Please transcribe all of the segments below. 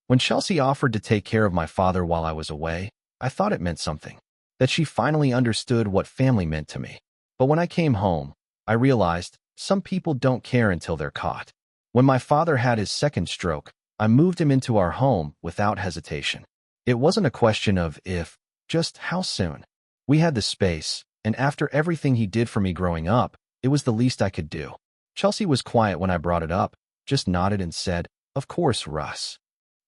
When Chelsea offered to take care of my father while I was away, I thought it meant something, that she finally understood what family meant to me. But when I came home, I realized some people don't care until they're caught. When my father had his second stroke, I moved him into our home without hesitation. It wasn't a question of if, just how soon. We had the space, and after everything he did for me growing up, it was the least I could do. Chelsea was quiet when I brought it up, just nodded and said, "Of course, Russ."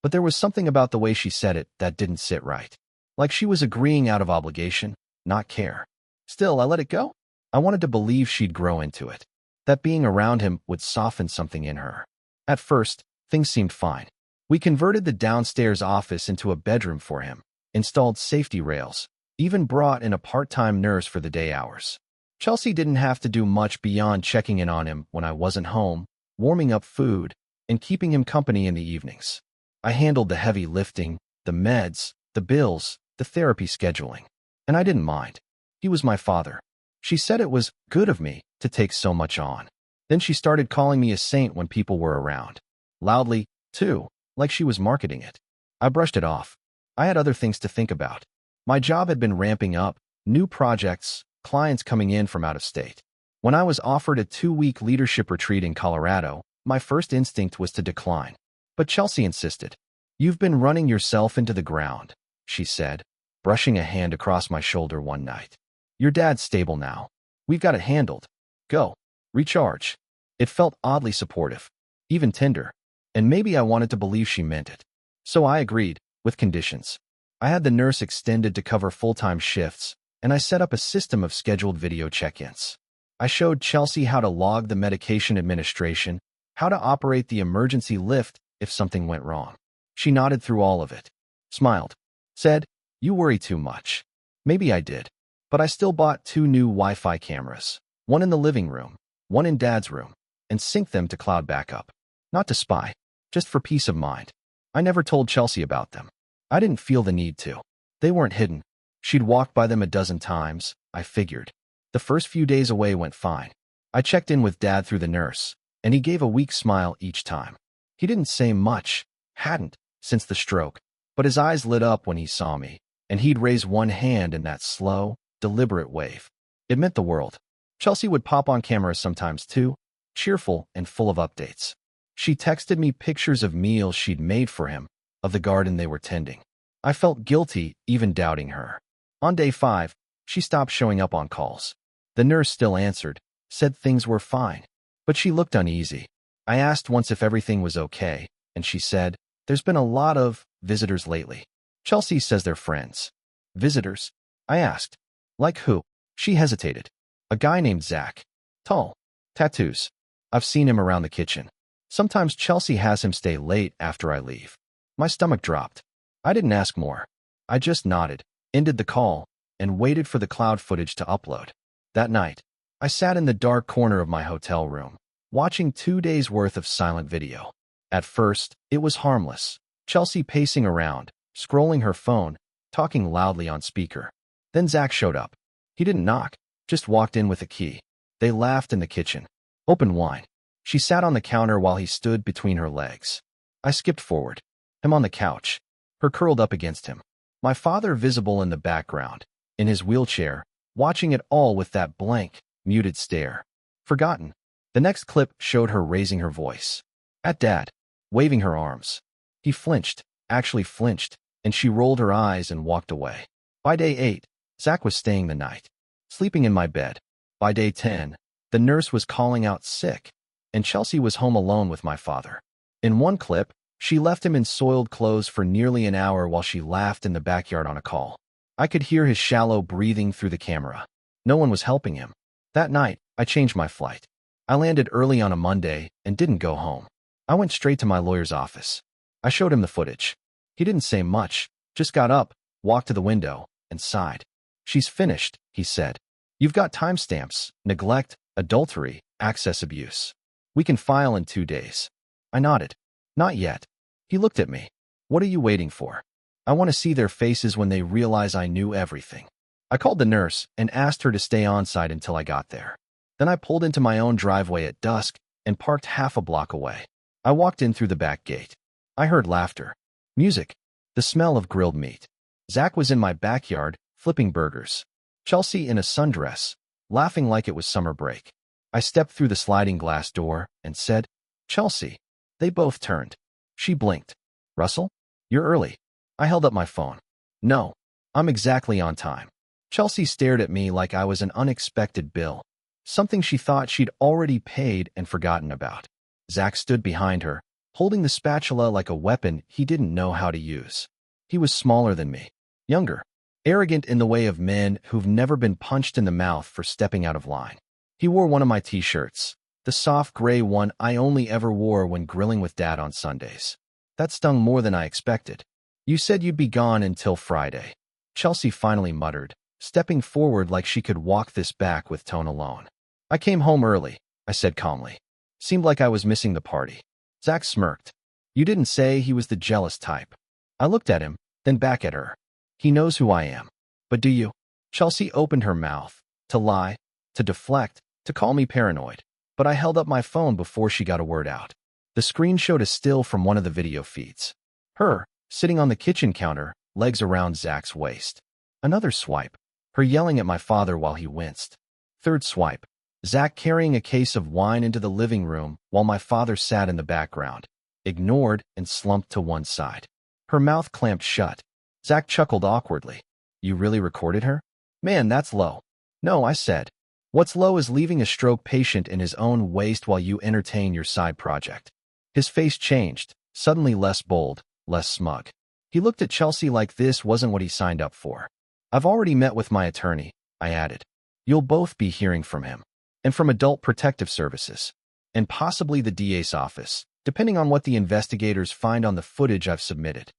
But there was something about the way she said it that didn't sit right. Like she was agreeing out of obligation, not care. Still, I let it go. I wanted to believe she'd grow into it, that being around him would soften something in her. At first, things seemed fine. We converted the downstairs office into a bedroom for him, installed safety rails, even brought in a part-time nurse for the day hours. Chelsea didn't have to do much beyond checking in on him when I wasn't home, warming up food, and keeping him company in the evenings. I handled the heavy lifting, the meds, the bills, the therapy scheduling, and I didn't mind. He was my father. She said it was good of me to take so much on. Then she started calling me a saint when people were around. Loudly, too, like she was marketing it. I brushed it off. I had other things to think about. My job had been ramping up, new projects, clients coming in from out of state. When I was offered a 2-week leadership retreat in Colorado, my first instinct was to decline. But Chelsea insisted. "You've been running yourself into the ground," she said, brushing a hand across my shoulder one night. "Your dad's stable now. We've got it handled. Go. Recharge." It felt oddly supportive, even tender, and maybe I wanted to believe she meant it. So I agreed, with conditions. I had the nurse extended to cover full-time shifts, and I set up a system of scheduled video check-ins. I showed Chelsea how to log the medication administration, how to operate the emergency lift if something went wrong. She nodded through all of it, smiled, said, "You worry too much." Maybe I did, but I still bought 2 new Wi-Fi cameras, one in the living room, one in Dad's room, and synced them to cloud backup. Not to spy, just for peace of mind. I never told Chelsea about them. I didn't feel the need to. They weren't hidden. She'd walked by them a dozen times, I figured. The first few days away went fine. I checked in with Dad through the nurse, and he gave a weak smile each time. He didn't say much, hadn't, since the stroke, but his eyes lit up when he saw me, and he'd raise one hand in that slow, deliberate wave. It meant the world. Chelsea would pop on camera sometimes too, cheerful and full of updates. She texted me pictures of meals she'd made for him, of the garden they were tending. I felt guilty even doubting her. On day 5, she stopped showing up on calls. The nurse still answered, said things were fine, but she looked uneasy. I asked once if everything was okay, and she said, "There's been a lot of visitors lately." Chelsea says they're friends. Visitors? I asked. Like who? She hesitated. A guy named Zach. Tall. Tattoos. I've seen him around the kitchen. Sometimes Chelsea has him stay late after I leave. My stomach dropped. I didn't ask more. I just nodded, ended the call, and waited for the cloud footage to upload. That night, I sat in the dark corner of my hotel room, watching 2 days' worth of silent video. At first, it was harmless. Chelsea pacing around, scrolling her phone, talking loudly on speaker. Then Zach showed up. He didn't knock, just walked in with a key. They laughed in the kitchen. Open wine. She sat on the counter while he stood between her legs. I skipped forward. Him on the couch, her curled up against him. My father visible in the background, in his wheelchair, watching it all with that blank, muted stare. Forgotten. The next clip showed her raising her voice. At Dad, waving her arms. He flinched, actually flinched, and she rolled her eyes and walked away. By day 8, Zach was staying the night, sleeping in my bed. By day 10, the nurse was calling out sick, and Chelsea was home alone with my father. In one clip, she left him in soiled clothes for nearly an hour while she laughed in the backyard on a call. I could hear his shallow breathing through the camera. No one was helping him. That night, I changed my flight. I landed early on a Monday and didn't go home. I went straight to my lawyer's office. I showed him the footage. He didn't say much, just got up, walked to the window, and sighed. "She's finished," he said. "You've got timestamps, neglect, adultery, access abuse. We can file in 2 days." I nodded. "Not yet." He looked at me. "What are you waiting for?" "I want to see their faces when they realize I knew everything." I called the nurse and asked her to stay on site until I got there. Then I pulled into my own driveway at dusk and parked half a block away. I walked in through the back gate. I heard laughter. Music. The smell of grilled meat. Zach was in my backyard, flipping burgers. Chelsea in a sundress, laughing like it was summer break. I stepped through the sliding glass door and said, "Chelsea." They both turned. She blinked. "Russell? You're early." I held up my phone. "No, I'm exactly on time." Chelsea stared at me like I was an unexpected bill, something she thought she'd already paid and forgotten about. Zach stood behind her, holding the spatula like a weapon he didn't know how to use. He was smaller than me, younger, arrogant in the way of men who've never been punched in the mouth for stepping out of line. He wore one of my t-shirts, the soft gray one I only ever wore when grilling with Dad on Sundays. That stung more than I expected. "You said you'd be gone until Friday," Chelsea finally muttered, stepping forward like she could walk this back with tone alone. "I came home early," I said calmly. Seemed like I was missing the party. Zach smirked. "You didn't say he was the jealous type." I looked at him, then back at her. "He knows who I am. But do you?" Chelsea opened her mouth, to lie, to deflect, to call me paranoid. But I held up my phone before she got a word out. The screen showed a still from one of the video feeds. Her, sitting on the kitchen counter, legs around Zach's waist. Another swipe. Her yelling at my father while he winced. Third swipe. Zach carrying a case of wine into the living room while my father sat in the background, ignored and slumped to one side. Her mouth clamped shut. Zach chuckled awkwardly. "You really recorded her?" "Man, that's low." "No," I said. "What's low is leaving a stroke patient in his own waste while you entertain your side project." His face changed, suddenly less bold, less smug. He looked at Chelsea like this wasn't what he signed up for. "I've already met with my attorney," I added. "You'll both be hearing from him. And from Adult Protective Services. And possibly the DA's office, depending on what the investigators find on the footage I've submitted."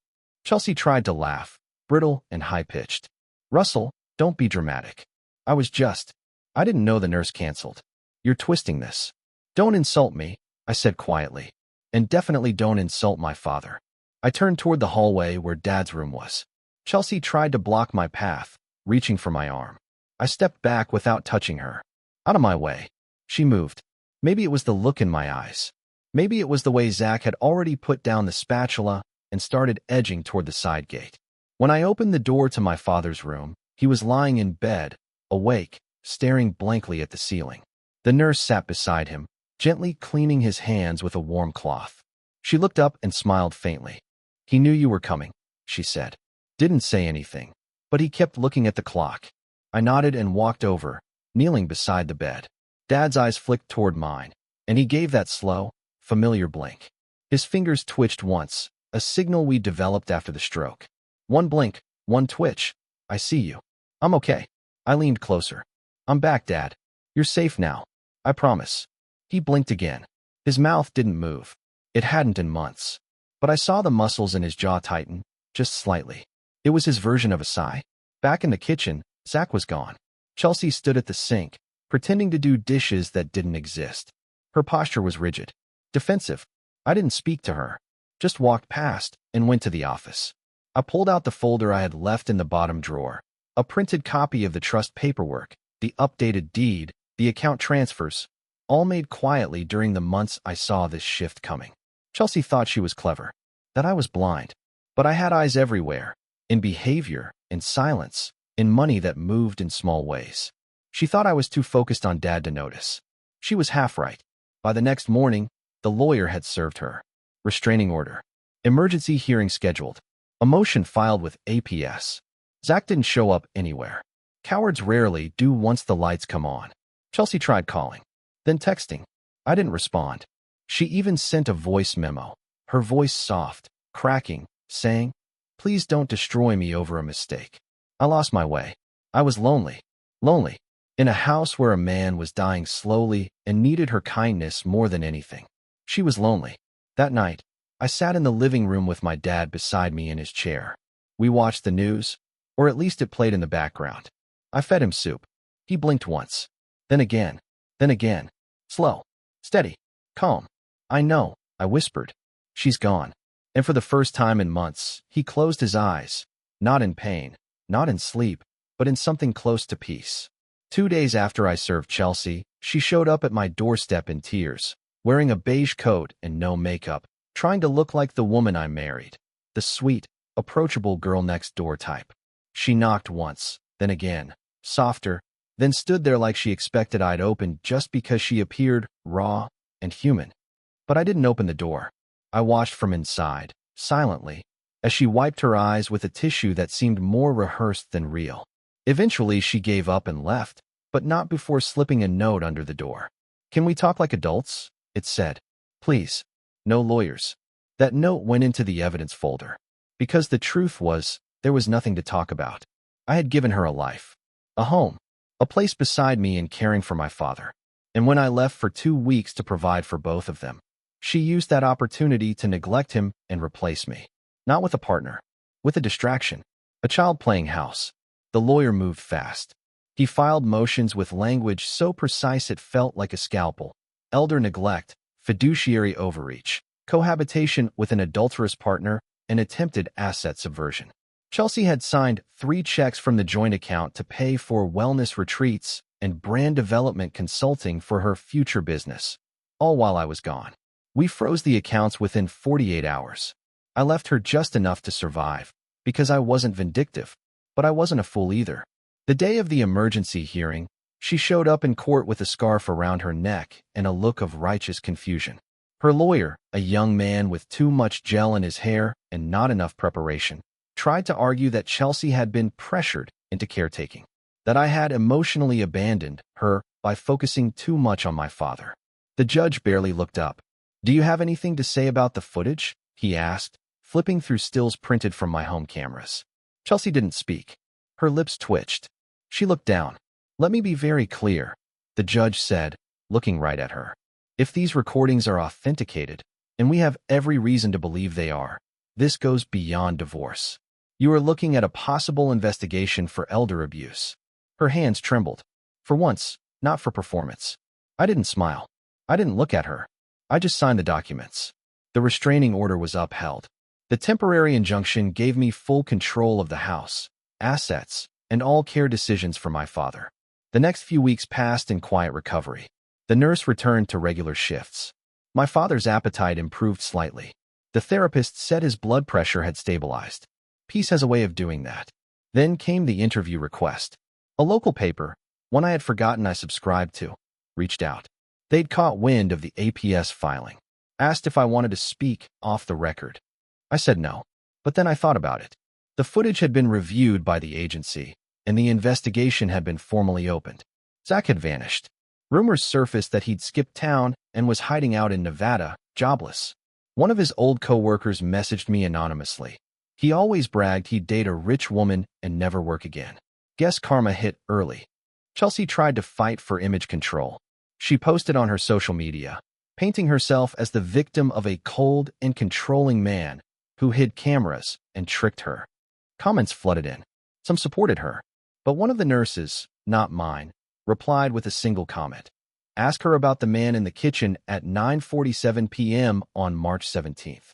Chelsea tried to laugh, brittle and high-pitched. "Russell, don't be dramatic. I didn't know the nurse canceled. You're twisting this." "Don't insult me," I said quietly. "And definitely don't insult my father." I turned toward the hallway where Dad's room was. Chelsea tried to block my path, reaching for my arm. I stepped back without touching her. "Out of my way." She moved. Maybe it was the look in my eyes. Maybe it was the way Zach had already put down the spatula and started edging toward the side gate. When I opened the door to my father's room, he was lying in bed, awake, staring blankly at the ceiling. The nurse sat beside him, gently cleaning his hands with a warm cloth. She looked up and smiled faintly. "He knew you were coming," she said. Didn't say anything, but he kept looking at the clock. I nodded and walked over, kneeling beside the bed. Dad's eyes flicked toward mine, and he gave that slow, familiar blink. His fingers twitched once, a signal we developed after the stroke. One blink, one twitch. "I see you." "I'm okay." I leaned closer. "I'm back, Dad. You're safe now. I promise." He blinked again. His mouth didn't move. It hadn't in months. But I saw the muscles in his jaw tighten, just slightly. It was his version of a sigh. Back in the kitchen, Zach was gone. Chelsea stood at the sink, pretending to do dishes that didn't exist. Her posture was rigid, defensive. I didn't speak to her, just walked past and went to the office. I pulled out the folder I had left in the bottom drawer, a printed copy of the trust paperwork, the updated deed, the account transfers, all made quietly during the months I saw this shift coming. Chelsea thought she was clever, that I was blind. But I had eyes everywhere, in behavior, in silence, in money that moved in small ways. She thought I was too focused on Dad to notice. She was half right. By the next morning, the lawyer had served her. Restraining order. Emergency hearing scheduled. A motion filed with APS. Zach didn't show up anywhere. Cowards rarely do once the lights come on. Chelsea tried calling, then texting. I didn't respond. She even sent a voice memo, her voice soft, cracking, saying, "Please don't destroy me over a mistake." I lost my way. I was lonely. Lonely. In a house where a man was dying slowly and needed her kindness more than anything. She was lonely. That night, I sat in the living room with my dad beside me in his chair. We watched the news, or at least it played in the background. I fed him soup. He blinked once. Then again. Then again. Slow. Steady. Calm. "I know," I whispered. "She's gone." And for the first time in months, he closed his eyes, not in pain, not in sleep, but in something close to peace. 2 days after I served Chelsea, she showed up at my doorstep in tears, wearing a beige coat and no makeup, trying to look like the woman I married. the sweet, approachable girl next door type. She knocked once, then again, softer, then stood there like she expected I'd open just because she appeared raw and human. But I didn't open the door. I watched from inside, silently, as she wiped her eyes with a tissue that seemed more rehearsed than real. Eventually, she gave up and left, but not before slipping a note under the door. "Can we talk like adults?" it said. "Please. No lawyers." That note went into the evidence folder. Because the truth was, there was nothing to talk about. I had given her a life, a home, a place beside me and caring for my father. And when I left for 2 weeks to provide for both of them, she used that opportunity to neglect him and replace me. Not with a partner, with a distraction, a child playing house. The lawyer moved fast. He filed motions with language so precise it felt like a scalpel. Elder neglect, fiduciary overreach, cohabitation with an adulterous partner, and attempted asset subversion. Chelsea had signed 3 checks from the joint account to pay for wellness retreats and brand development consulting for her future business, all while I was gone. We froze the accounts within 48 hours. I left her just enough to survive, because I wasn't vindictive, but I wasn't a fool either. The day of the emergency hearing, she showed up in court with a scarf around her neck and a look of righteous confusion. Her lawyer, a young man with too much gel in his hair and not enough preparation, tried to argue that Chelsea had been pressured into caretaking, that I had emotionally abandoned her by focusing too much on my father. The judge barely looked up. "Do you have anything to say about the footage?" he asked, flipping through stills printed from my home cameras. Chelsea didn't speak. Her lips twitched. She looked down. "Let me be very clear," the judge said, looking right at her. "If these recordings are authenticated, and we have every reason to believe they are, this goes beyond divorce. You are looking at a possible investigation for elder abuse." Her hands trembled. For once, not for performance. I didn't smile. I didn't look at her. I just signed the documents. The restraining order was upheld. The temporary injunction gave me full control of the house, assets, and all care decisions for my father. The next few weeks passed in quiet recovery. The nurse returned to regular shifts. My father's appetite improved slightly. The therapist said his blood pressure had stabilized. Peace has a way of doing that. Then came the interview request. A local paper, one I had forgotten I subscribed to, reached out. They'd caught wind of the APS filing, asked if I wanted to speak off the record. I said no, but then I thought about it. The footage had been reviewed by the agency, and the investigation had been formally opened. Zach had vanished. Rumors surfaced that he'd skipped town and was hiding out in Nevada, jobless. One of his old co-workers messaged me anonymously. He always bragged he'd date a rich woman and never work again. Guess karma hit early. Chelsea tried to fight for image control. She posted on her social media, painting herself as the victim of a cold and controlling man who hid cameras and tricked her. Comments flooded in. Some supported her, but one of the nurses, not mine, replied with a single comment. Ask her about the man in the kitchen at 9:47 p.m. on March 17th.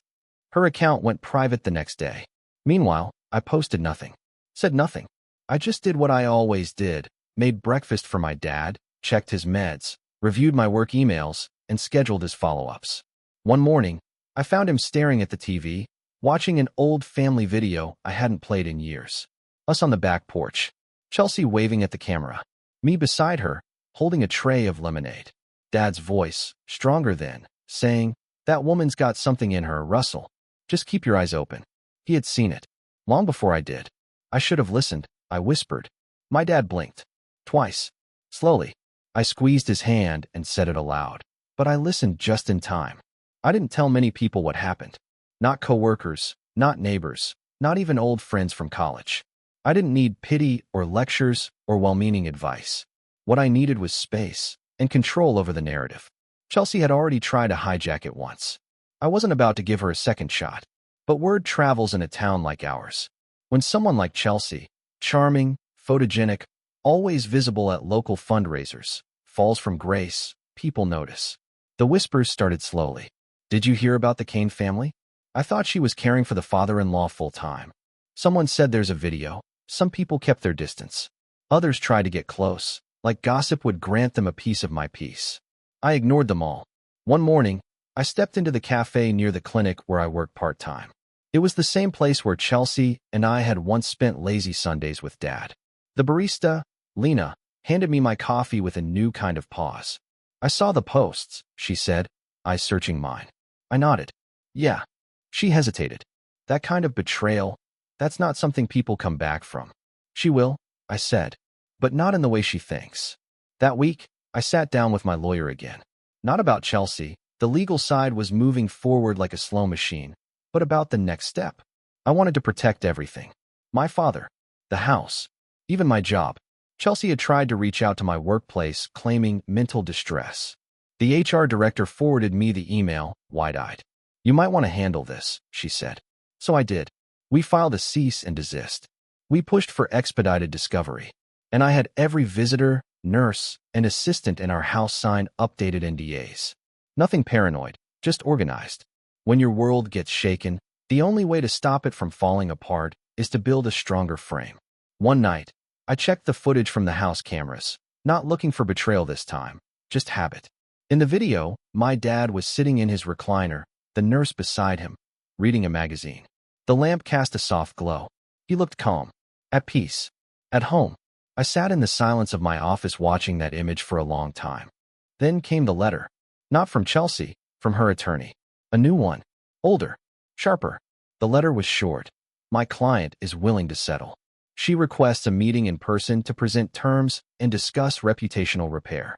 Her account went private the next day. Meanwhile, I posted nothing, said nothing. I just did what I always did, made breakfast for my dad, checked his meds, reviewed my work emails, and scheduled his follow-ups. One morning, I found him staring at the TV, watching an old family video I hadn't played in years. Us on the back porch, Chelsea waving at the camera, me beside her, holding a tray of lemonade. Dad's voice, stronger then, saying, "That woman's got something in her, Russell. Just keep your eyes open." He had seen it. Long before I did. I should have listened, I whispered. My dad blinked. Twice. Slowly. I squeezed his hand and said it aloud. But I listened just in time. I didn't tell many people what happened. Not coworkers, not neighbors, not even old friends from college. I didn't need pity or lectures or well-meaning advice. What I needed was space and control over the narrative. Chelsea had already tried to hijack it once. I wasn't about to give her a second shot. But word travels in a town like ours. When someone like Chelsea, charming, photogenic, always visible at local fundraisers, falls from grace, people notice. The whispers started slowly. Did you hear about the Kane family? I thought she was caring for the father-in-law full-time. Someone said there's a video. Some people kept their distance. Others tried to get close, like gossip would grant them a piece of my peace. I ignored them all. One morning, I stepped into the cafe near the clinic where I work part-time. It was the same place where Chelsea and I had once spent lazy Sundays with Dad. The barista, Lena, handed me my coffee with a new kind of pause. "I saw the posts," she said, eyes searching mine. I nodded. "Yeah." She hesitated. "That kind of betrayal, that's not something people come back from." "She will," I said, "but not in the way she thinks." That week, I sat down with my lawyer again. Not about Chelsea, the legal side was moving forward like a slow machine, but about the next step. I wanted to protect everything. My father, the house, even my job. Chelsea had tried to reach out to my workplace, claiming mental distress. The HR director forwarded me the email, wide-eyed. "You might want to handle this," she said. So I did. We filed a cease and desist. We pushed for expedited discovery, and I had every visitor, nurse, and assistant in our house sign updated NDAs. Nothing paranoid, just organized. When your world gets shaken, the only way to stop it from falling apart is to build a stronger frame. One night, I checked the footage from the house cameras, not looking for betrayal this time, just habit. In the video, my dad was sitting in his recliner, the nurse beside him, reading a magazine. The lamp cast a soft glow. He looked calm, at peace, at home. I sat in the silence of my office watching that image for a long time. Then came the letter. Not from Chelsea, from her attorney. A new one. Older. Sharper. The letter was short. "My client is willing to settle. She requests a meeting in person to present terms and discuss reputational repair."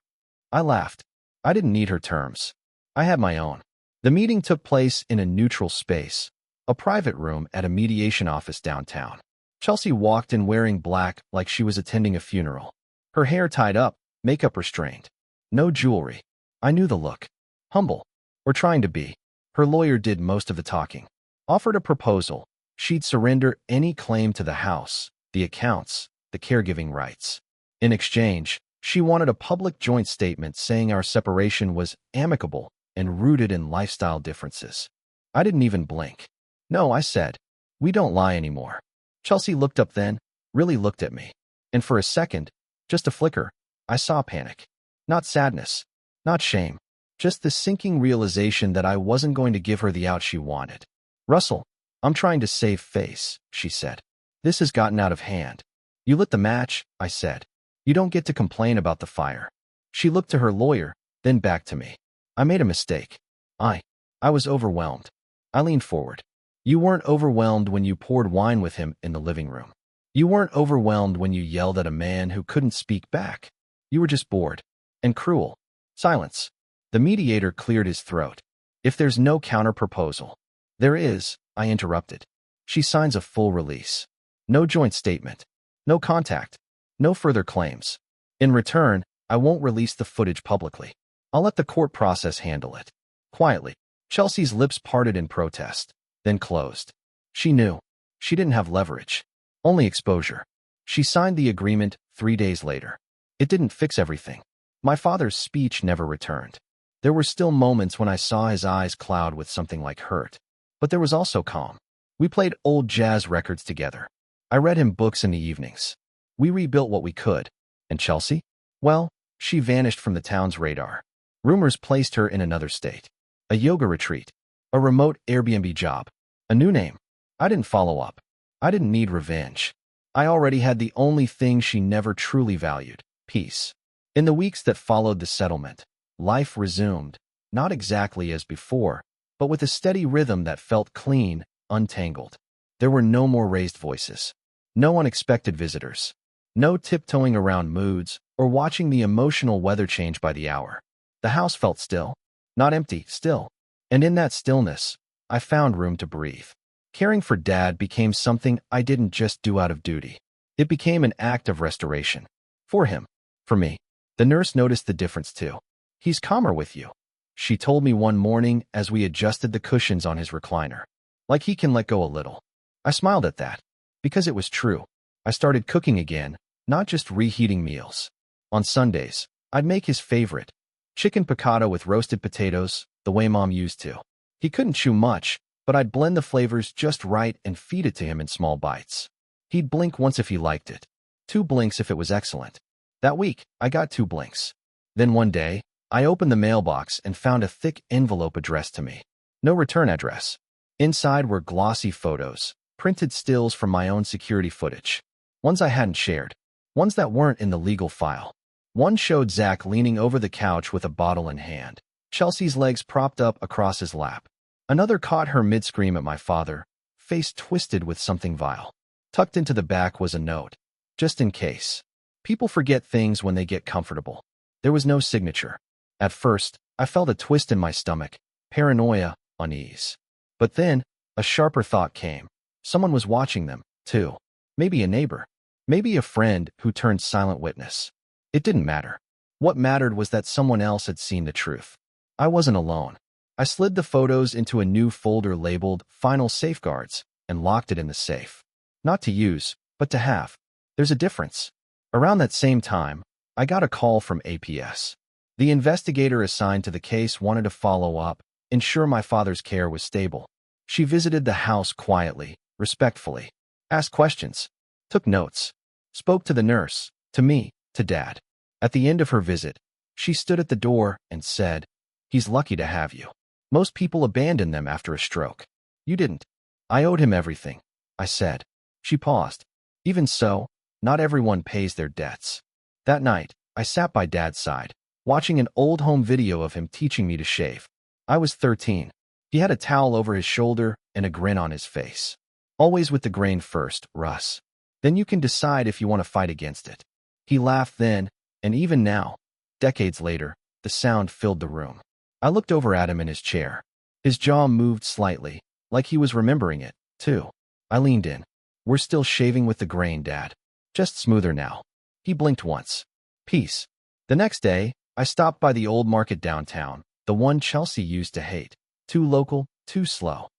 I laughed. I didn't need her terms. I had my own. The meeting took place in a neutral space, a private room at a mediation office downtown. Chelsea walked in wearing black like she was attending a funeral. Her hair tied up, makeup restrained. No jewelry. I knew the look. Humble. Or trying to be. Her lawyer did most of the talking. Offered a proposal. She'd surrender any claim to the house, the accounts, the caregiving rights. In exchange, she wanted a public joint statement saying our separation was amicable and rooted in lifestyle differences. I didn't even blink. "No," I said. "We don't lie anymore." Chelsea looked up then, really looked at me. And for a second, just a flicker, I saw panic. Not sadness, not shame, just the sinking realization that I wasn't going to give her the out she wanted. "Russell, I'm trying to save face," she said. "This has gotten out of hand." "You lit the match," I said. "You don't get to complain about the fire." She looked to her lawyer, then back to me. "I made a mistake. I was overwhelmed." I leaned forward. "You weren't overwhelmed when you poured wine with him in the living room. You weren't overwhelmed when you yelled at a man who couldn't speak back. You were just bored. And cruel." Silence. The mediator cleared his throat. "If there's no counter-proposal." "There is," I interrupted. "She signs a full release. No joint statement. No contact. No further claims. In return, I won't release the footage publicly. I'll let the court process handle it." Quietly, Chelsea's lips parted in protest, then closed. She knew. She didn't have leverage. Only exposure. She signed the agreement 3 days later. It didn't fix everything. My father's speech never returned. There were still moments when I saw his eyes cloud with something like hurt. But there was also calm. We played old jazz records together. I read him books in the evenings. We rebuilt what we could. And Chelsea? Well, she vanished from the town's radar. Rumors placed her in another state. A yoga retreat. A remote Airbnb job. A new name. I didn't follow up. I didn't need revenge. I already had the only thing she never truly valued, peace. In the weeks that followed the settlement, life resumed, not exactly as before, but with a steady rhythm that felt clean, untangled. There were no more raised voices. No unexpected visitors. No tiptoeing around moods or watching the emotional weather change by the hour. The house felt still. Not empty, still. And in that stillness, I found room to breathe. Caring for Dad became something I didn't just do out of duty. It became an act of restoration. For him. For me. The nurse noticed the difference too. "He's calmer with you," she told me one morning as we adjusted the cushions on his recliner. "Like he can let go a little." I smiled at that. Because it was true. I started cooking again, not just reheating meals. On Sundays, I'd make his favorite, chicken piccata with roasted potatoes, the way Mom used to. He couldn't chew much, but I'd blend the flavors just right and feed it to him in small bites. He'd blink once if he liked it. 2 blinks if it was excellent. That week, I got 2 blinks. Then one day, I opened the mailbox and found a thick envelope addressed to me. No return address. Inside were glossy photos, printed stills from my own security footage. Ones I hadn't shared, ones that weren't in the legal file. One showed Zach leaning over the couch with a bottle in hand, Chelsea's legs propped up across his lap. Another caught her mid-scream at my father, face twisted with something vile. Tucked into the back was a note, just in case. People forget things when they get comfortable. There was no signature. At first, I felt a twist in my stomach, paranoia, unease. But then, a sharper thought came. Someone was watching them, too. Maybe a neighbor. Maybe a friend who turned silent witness. It didn't matter. What mattered was that someone else had seen the truth. I wasn't alone. I slid the photos into a new folder labeled Final Safeguards and locked it in the safe. Not to use, but to have. There's a difference. Around that same time, I got a call from APS. The investigator assigned to the case wanted to follow up, ensure my father's care was stable. She visited the house quietly, respectfully, asked questions, took notes, spoke to the nurse, to me, to Dad. At the end of her visit, she stood at the door and said, "He's lucky to have you. Most people abandon them after a stroke. You didn't." "I owed him everything," I said. She paused. "Even so, not everyone pays their debts." That night, I sat by Dad's side, watching an old home video of him teaching me to shave. I was 13. He had a towel over his shoulder and a grin on his face. "Always with the grain first, Russ. Then you can decide if you want to fight against it." He laughed then, and even now, decades later, the sound filled the room. I looked over at him in his chair. His jaw moved slightly, like he was remembering it, too. I leaned in. "We're still shaving with the grain, Dad. Just smoother now." He blinked once. "Peace." The next day, I stopped by the old market downtown, the one Chelsea used to hate. Too local, too slow.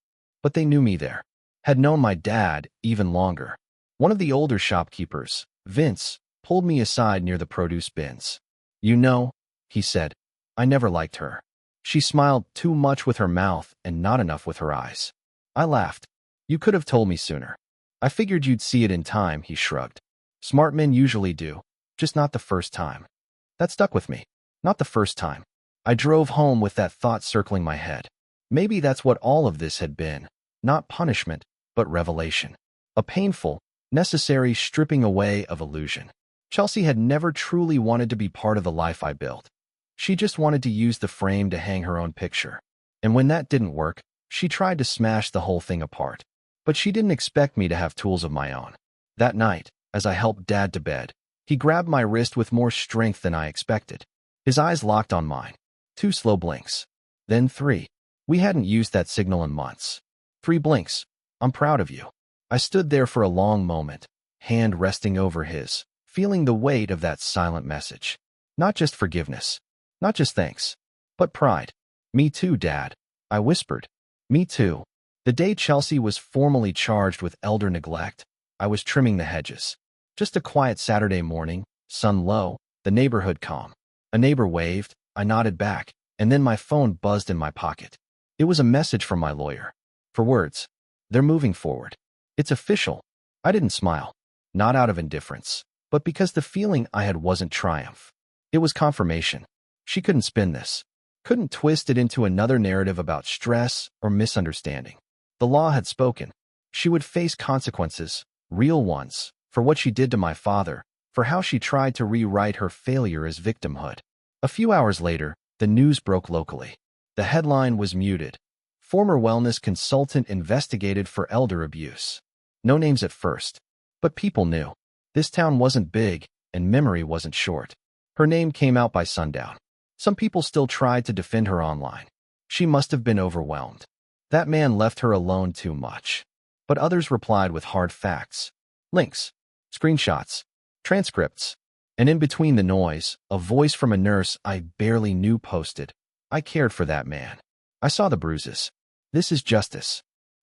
But they knew me there. Had known my dad even longer. One of the older shopkeepers, Vince, pulled me aside near the produce bins. "You know," he said, "I never liked her. She smiled too much with her mouth and not enough with her eyes." I laughed. "You could have told me sooner." "I figured you'd see it in time," he shrugged. "Smart men usually do, just not the first time." That stuck with me. Not the first time. I drove home with that thought circling my head. Maybe that's what all of this had been. Not punishment, but revelation. A painful, necessary stripping away of illusion. Chelsea had never truly wanted to be part of the life I built. She just wanted to use the frame to hang her own picture. And when that didn't work, she tried to smash the whole thing apart. But she didn't expect me to have tools of my own. That night, as I helped Dad to bed, he grabbed my wrist with more strength than I expected. His eyes locked on mine. 2 slow blinks. Then 3. We hadn't used that signal in months. 3 blinks. "I'm proud of you." I stood there for a long moment, hand resting over his, feeling the weight of that silent message. Not just forgiveness. Not just thanks. But pride. "Me too, Dad," I whispered. "Me too." The day Chelsea was formally charged with elder neglect, I was trimming the hedges. Just a quiet Saturday morning, sun low, the neighborhood calm. A neighbor waved, I nodded back, and then my phone buzzed in my pocket. It was a message from my lawyer. 4 words. "They're moving forward. It's official." I didn't smile. Not out of indifference, but because the feeling I had wasn't triumph. It was confirmation. She couldn't spin this. Couldn't twist it into another narrative about stress or misunderstanding. The law had spoken. She would face consequences, real ones, for what she did to my father, for how she tried to rewrite her failure as victimhood. A few hours later, the news broke locally. The headline was muted. Former wellness consultant investigated for elder abuse. No names at first, but people knew. This town wasn't big, and memory wasn't short. Her name came out by sundown. Some people still tried to defend her online. She must have been overwhelmed. That man left her alone too much. But others replied with hard facts. Links, screenshots, transcripts. And in between the noise, a voice from a nurse I barely knew posted, "I cared for that man. I saw the bruises. This is justice."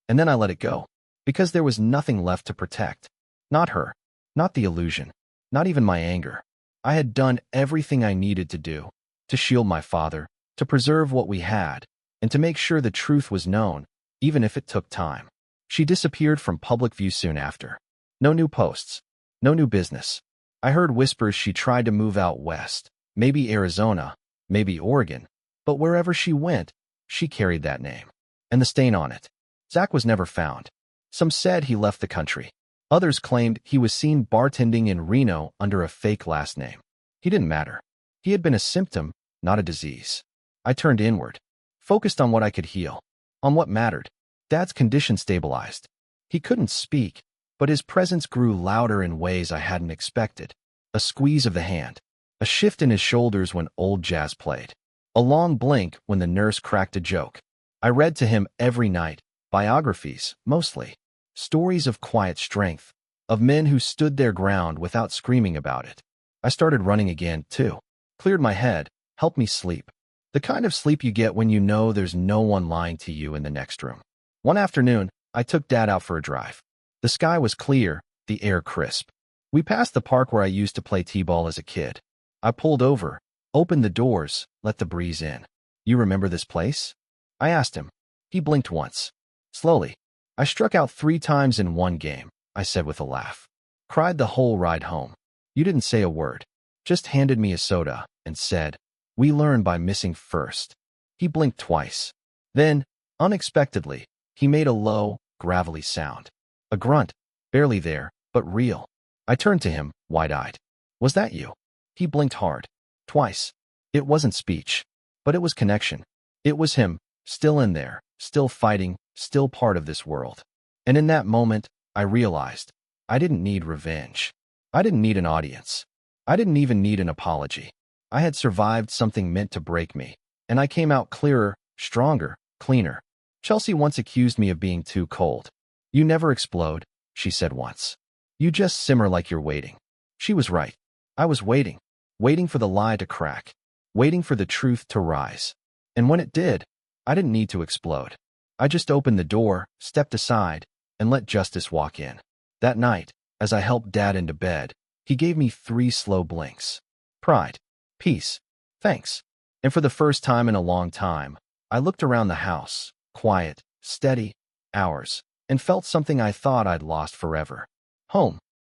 And then I let it go, because there was nothing left to protect. Not her, not the illusion, not even my anger. I had done everything I needed to do, to shield my father, to preserve what we had, and to make sure the truth was known, even if it took time. She disappeared from public view soon after. No new posts, no new business. I heard whispers she tried to move out west, maybe Arizona, maybe Oregon, but wherever she went, she carried that name, and the stain on it. Zach was never found. Some said he left the country. Others claimed he was seen bartending in Reno under a fake last name. He didn't matter. He had been a symptom, not a disease. I turned inward, focused on what I could heal, on what mattered. Dad's condition stabilized. He couldn't speak, but his presence grew louder in ways I hadn't expected. A squeeze of the hand, a shift in his shoulders when old jazz played, a long blink when the nurse cracked a joke. I read to him every night, biographies, mostly. Stories of quiet strength, of men who stood their ground without screaming about it. I started running again, too. Cleared my head, helped me sleep. The kind of sleep you get when you know there's no one lying to you in the next room. One afternoon, I took Dad out for a drive. The sky was clear, the air crisp. We passed the park where I used to play t-ball as a kid. I pulled over, opened the doors, let the breeze in. "You remember this place?" I asked him. He blinked once. Slowly. "I struck out 3 times in one game," I said with a laugh. Cried the whole ride home. You didn't say a word. Just handed me a soda and said, "We learn by missing first." He blinked twice. Then, unexpectedly, he made a low, gravelly sound. A grunt, barely there, but real. I turned to him, wide-eyed. "Was that you?" He blinked hard. Twice. It wasn't speech, but it was connection. It was him, still in there, still fighting, still part of this world. And in that moment, I realized I didn't need revenge. I didn't need an audience. I didn't even need an apology. I had survived something meant to break me, and I came out clearer, stronger, cleaner. Chelsea once accused me of being too cold. "You never explode," she said once. "You just simmer like you're waiting." She was right. I was waiting. Waiting for the lie to crack. Waiting for the truth to rise. And when it did, I didn't need to explode. I just opened the door, stepped aside, and let justice walk in. That night, as I helped Dad into bed, he gave me 3 slow blinks. Pride. Peace. Thanks. And for the first time in a long time, I looked around the house, quiet, steady, ours, and felt something I thought I'd lost forever. Home.